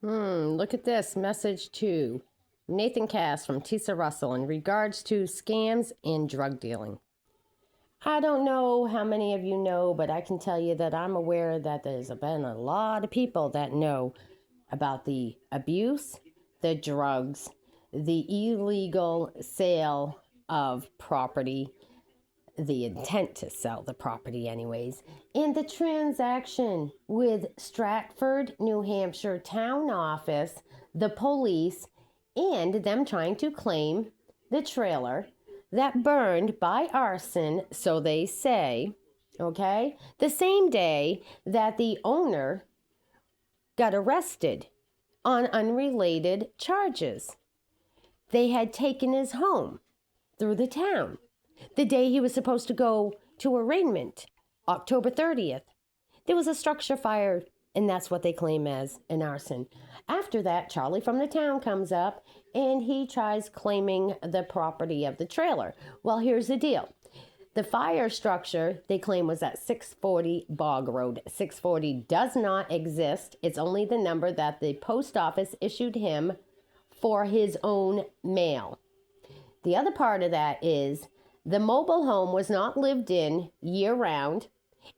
Look at this message to Nathan Cass from Tisa Russell in regards to scams and drug dealing. I don't know how many of you know, but I can tell you that I'm aware that there's been a lot of people that know about the abuse, the drugs, the illegal sale of property, the intent to sell the property anyways, and the transaction with Stratford, New Hampshire town office, the police, and them trying to claim the trailer that burned by arson, so they say, okay, the same day that the owner got arrested on unrelated charges. They had taken his home through the town the day he was supposed to go to arraignment, October 30th. There was a structure fire, and that's what they claim as an arson. After that, Charlie from the town comes up, and he tries claiming the property of the trailer. Well, here's the deal. The fire structure they claim was at 640 Bog Road. 640 does not exist. It's only the number that the post office issued him for his own mail. The other part of that is the mobile home was not lived in year-round,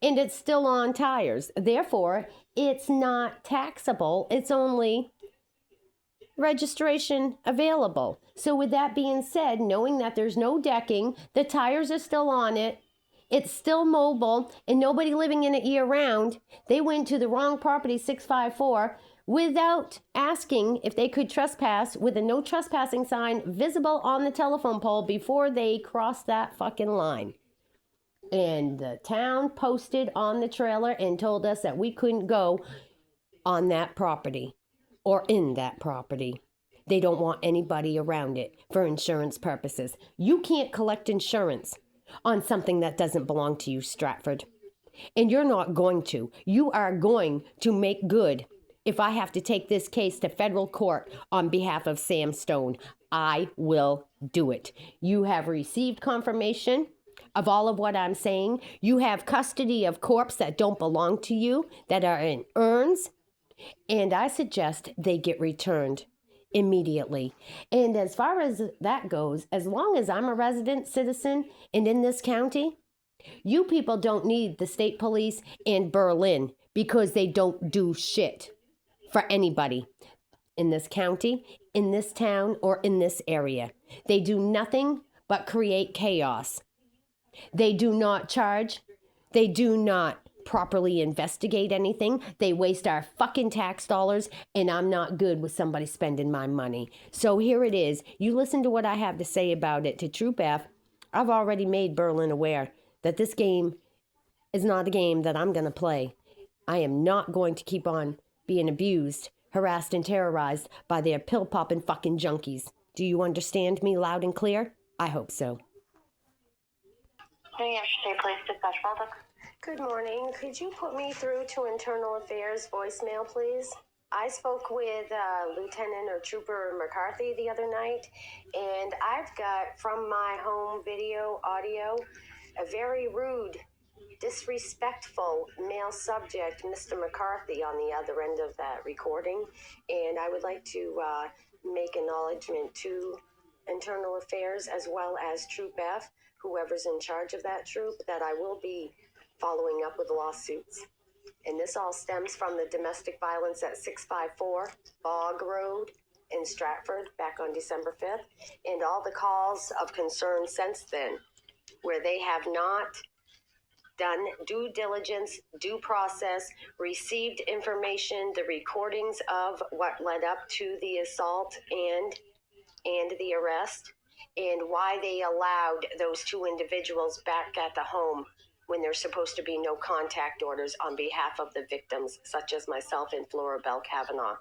and it's still on tires. Therefore, it's not taxable. It's only registration available. So with that being said, knowing that there's no decking, the tires are still on it, it's still mobile, and nobody living in it year-round, they went to the wrong property, 654, without asking if they could trespass with a no trespassing sign visible on the telephone pole before they crossed that fucking line. And the town posted on the trailer and told us that we couldn't go on that property or in that property. They don't want anybody around it for insurance purposes. You can't collect insurance on something that doesn't belong to you, Stratford. And you're not going to. You are going to make good. If I have to take this case to federal court on behalf of Sam Stone, I will do it. You have received confirmation of all of what I'm saying. You have custody of corpses that don't belong to you, that are in urns, and I suggest they get returned immediately. And as far as that goes, as long as I'm a resident citizen and in this county, you people don't need the state police in Berlin because they don't do shit for anybody in this county, in this town, or in this area. They do nothing but create chaos. They do not charge. They do not properly investigate anything. They waste our fucking tax dollars, and I'm not good with somebody spending my money. So here it is. You listen to what I have to say about it to Troop F. I've already made Berlin aware that this game is not a game that I'm going to play. I am not going to keep on being abused, harassed, and terrorized by their pill-popping fucking junkies. Do you understand me loud and clear? I hope so. New Hampshire State Police Dispatch Baltic. Good morning. Could you put me through to Internal Affairs voicemail, please? I spoke with Lieutenant or Trooper McCarthy the other night, and I've got from my home video audio a very rude, disrespectful male subject, Mr. McCarthy, on the other end of that recording, and I would like to make acknowledgement to Internal Affairs as well as Troop F, whoever's in charge of that troop, that I will be following up with lawsuits. And this all stems from the domestic violence at 654 Bog Road in Stratford back on December 5th, and all the calls of concern since then, where they have not done due diligence, due process, received information, the recordings of what led up to the assault and the arrest, and why they allowed those two individuals back at the home when there's supposed to be no contact orders on behalf of the victims, such as myself and Flora Bell Kavanaugh.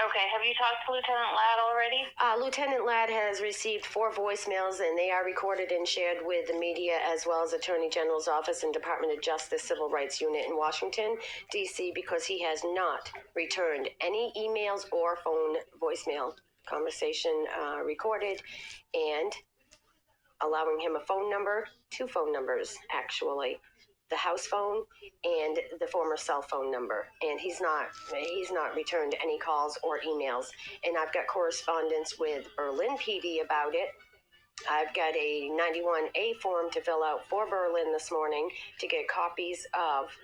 Okay, have you talked to Lieutenant Ladd already? Lieutenant Ladd has received 4 voicemails, and they are recorded and shared with the media, as well as Attorney General's Office and Department of Justice Civil Rights Unit in Washington, D.C., because he has not returned any emails or phone voicemail conversation recorded, and allowing him a phone number, 2 phone numbers, actually, the house phone and the former cell phone number, and he's not returned any calls or emails. And I've got correspondence with Berlin PD about it. I've got a 91A form to fill out for Berlin this morning to get copies of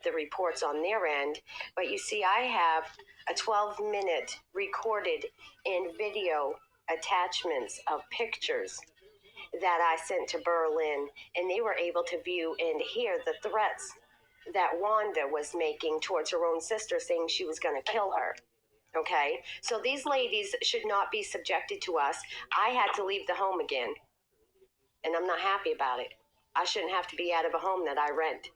the reports on their end. But you see, I have a 12-minute recorded in video attachments of pictures that I sent to Berlin, and they were able to view and hear the threats that Wanda was making towards her own sister, saying she was going to kill her. Okay, so these ladies should not be subjected to us. I had to leave the home again, and I'm not happy about it. I shouldn't have to be out of a home that I rent.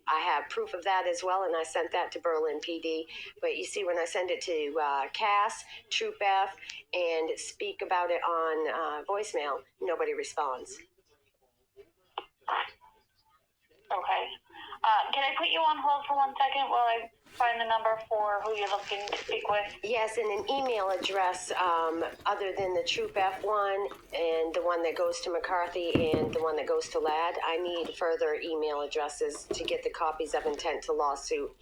I have proof of that as well, and I sent that to Berlin PD. But you see, when I send it to Cass, Troop F, and speak about it on voicemail, nobody responds. Okay. Can I put you on hold for 1 second while I find the number for who you're looking to speak with? Yes, and an email address other than the Troop F one and the one that goes to McCarthy and the one that goes to Ladd. I need further email addresses to get the copies of intent to lawsuit.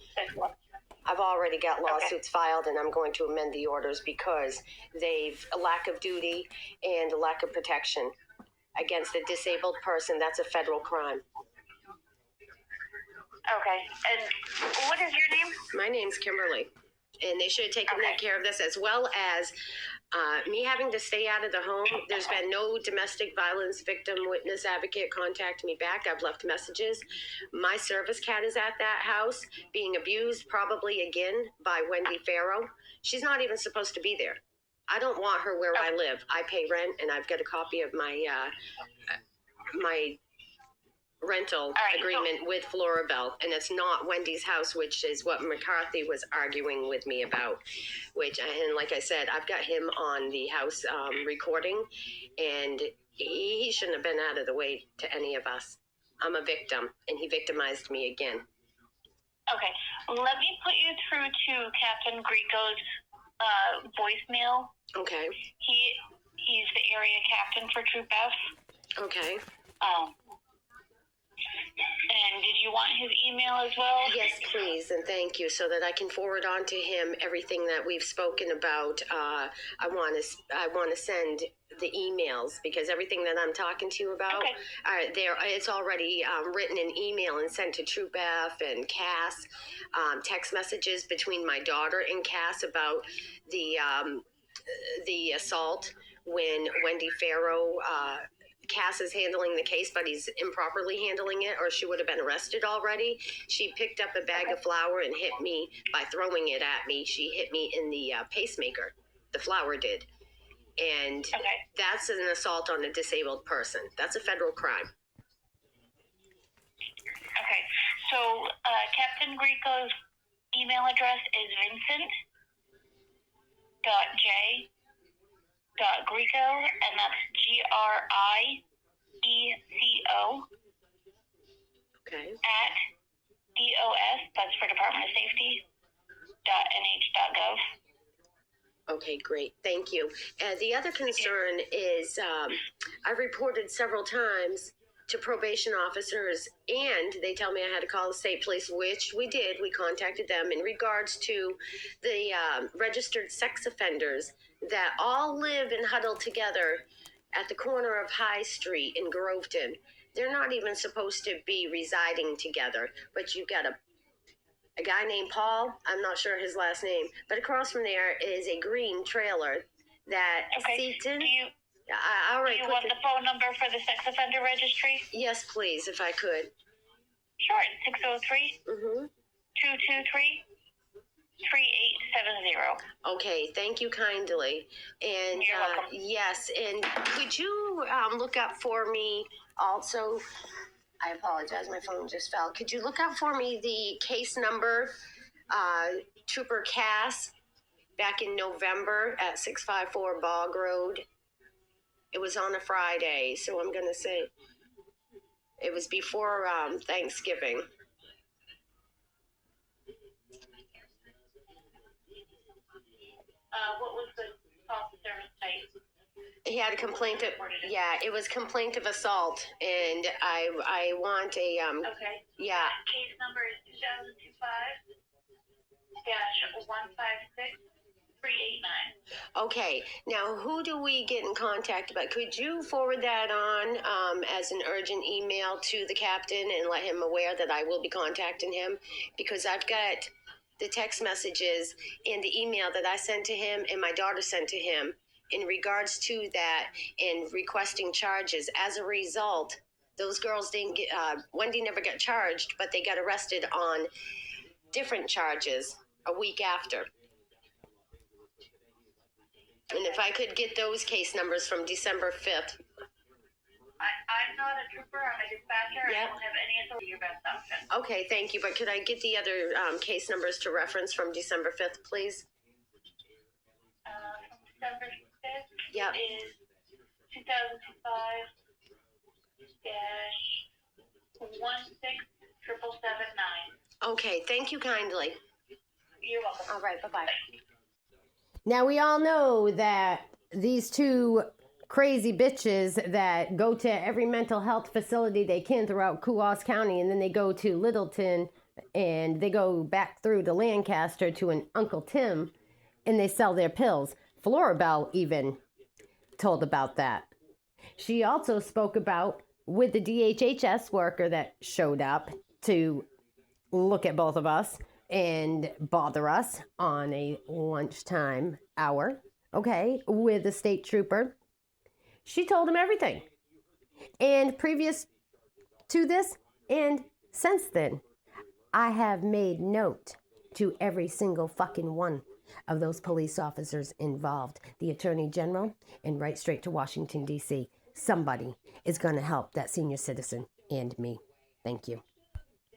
I've already got lawsuits filed, and I'm going to amend the orders because they've a lack of duty and a lack of protection against a disabled person. That's a federal crime. Okay. And what is your name? My name's Kimberly, and they should have taken care of this, as well as me having to stay out of the home. There's been no domestic violence victim witness advocate contact me back. I've left messages. My service cat is at that house being abused, probably again by Wendy Farrow. She's not even supposed to be there. I don't want her where I live. I pay rent, and I've got a copy of my my rental agreement with Florabelle, and it's not Wendy's house, which is what McCarthy was arguing with me about. And like I said, I've got him on the house recording, and he shouldn't have been out of the way to any of us. I'm a victim, and he victimized me again. Okay, let me put you through to Captain Greco's voicemail. Okay. He's the area captain for Troop F. Okay. And did you want his email as well? Yes, please, and thank you, so that I can forward on to him everything that we've spoken about. I want to send the emails, because everything that I'm talking to you about, it's already written in email and sent to Troop F and Cass. Text messages between my daughter and Cass about the assault when Wendy Farrow. Cass is handling the case, but he's improperly handling it, or she would have been arrested already. She picked up a bag of flour and hit me by throwing it at me. She hit me in the pacemaker. The flour did. And that's an assault on a disabled person. That's a federal crime. Okay, so Captain Greco's email address is Vincent.J.Greco, and that's GRIECO. Okay. At DOS, that's for Department of Safety, .nh.gov. Okay, great. Thank you. The other concern is I reported several times to probation officers, and they tell me I had to call the state police, which we did. We contacted them in regards to the registered sex offenders that all live and huddle together at the corner of High Street in Groveton. They're not even supposed to be residing together, but you've got a guy named Paul. I'm not sure his last name, but across from there is a green trailer that seats in. Do you want the phone number for the sex offender registry? Yes, please, if I could. Sure, it's 603-223-3870. Okay, thank you kindly. And you're welcome. Yes, and could you look up for me also? I apologize, my phone just fell. Could you look up for me the case number, Trooper Cass, back in November at 654 Bog Road? It was on a Friday, so I'm going to say it was before Thanksgiving. What was the call to service type? He had a complaint of, yeah, it was complaint of assault, and I want a, Okay. yeah. Case number is 2025-156-389. Okay, now who do we get in contact about? Could you forward that on as an urgent email to the captain and let him aware that I will be contacting him? Because I've got the text messages and the email that I sent to him and my daughter sent to him in regards to that and requesting charges. As a result, those girls didn't get, Wendy never got charged, but they got arrested on different charges a week after. And if I could get those case numbers from December 5th. I'm not a trooper, I'm a dispatcher. Yeah. I don't have any authority. Your best option. Okay, thank you. But could I get the other case numbers to reference from December 5th, please? From December 5th Yep. is 2005-16779. Okay, thank you kindly. You're welcome. All right, bye-bye. Now, we all know that these two crazy bitches that go to every mental health facility they can throughout Coos County, and then they go to Littleton, and they go back through to Lancaster to an Uncle Tim, and they sell their pills. Florabelle even told about that. She also spoke about with the DHHS worker that showed up to look at both of us and bother us on a lunchtime hour, okay, with a state trooper. She told him everything. And previous to this and since then, I have made note to every single fucking one of those police officers involved, the Attorney General, and right straight to Washington, D.C. Somebody is going to help that senior citizen and me. Thank you.